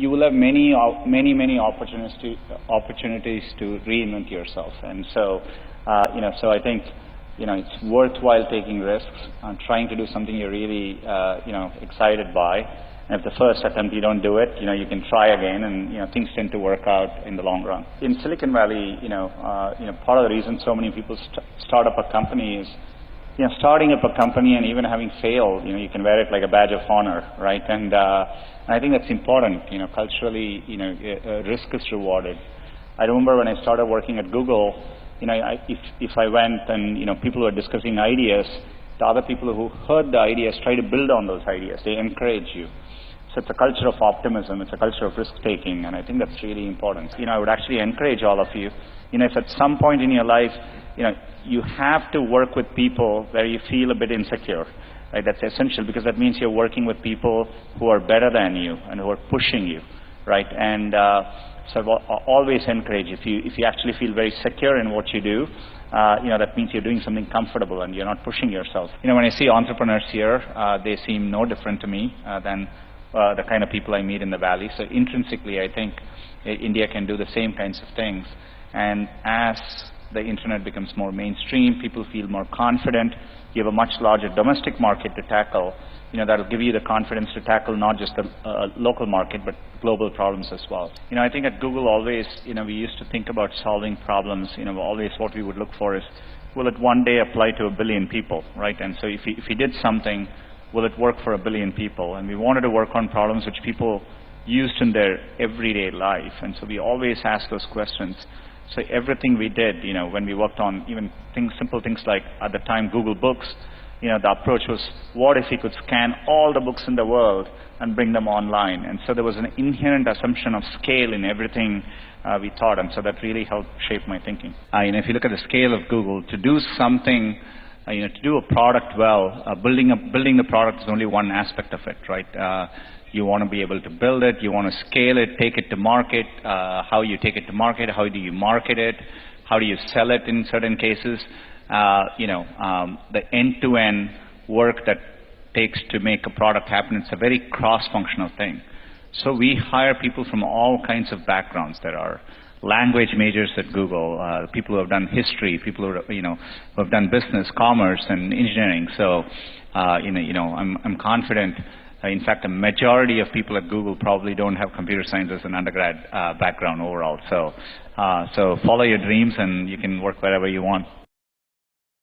you will have many opportunities to reinvent yourself. And so, so I think, it's worthwhile taking risks and trying to do something you're really, excited by. And if the first attempt you don't do it, you can try again, and things tend to work out in the long run. In Silicon Valley, part of the reason so many people start up a company is, starting up a company and even having failed, you can wear it like a badge of honor, right? And I think that's important. Culturally, risk is rewarded. I remember when I started working at Google, if I went and people were discussing ideas, the other people who heard the ideas try to build on those ideas. They encourage you. So it's a culture of optimism. It's a culture of risk-taking, and I think that's really important. I would actually encourage all of you, if at some point in your life, you have to work with people where you feel a bit insecure, right? That's essential, because that means you're working with people who are better than you and who are pushing you, right? And so I always encourage, if you actually feel very secure in what you do, that means you're doing something comfortable and you're not pushing yourself. When I see entrepreneurs here, they seem no different to me than the kind of people I meet in the Valley. So intrinsically, I think India can do the same kinds of things. And as the internet becomes more mainstream, people feel more confident. You have a much larger domestic market to tackle. That'll give you the confidence to tackle not just the local market, but global problems as well. I think at Google always, we used to think about solving problems. Always what we would look for is, will it one day apply to 1 billion people, right? And so if we did something, will it work for 1 billion people? And we wanted to work on problems which people used in their everyday life. And so we always ask those questions. So everything we did, when we worked on even simple things like, at the time, Google Books, the approach was, what if we could scan all the books in the world and bring them online? And so there was an inherent assumption of scale in everything we thought, and so that really helped shape my thinking. If you look at the scale of Google, to do something, to do a product well, building the product is only one aspect of it, right? You want to be able to build it, you want to scale it, take it to market. How you take it to market, how do you market it, how do you sell it in certain cases? The end-to-end work that takes to make a product happen, it's a very cross-functional thing. So we hire people from all kinds of backgrounds. There are language majors at Google, people who have done history, people who have done business, commerce, and engineering. So I'm confident. In fact, a majority of people at Google probably don't have computer science as an undergrad background overall. So follow your dreams, and you can work wherever you want.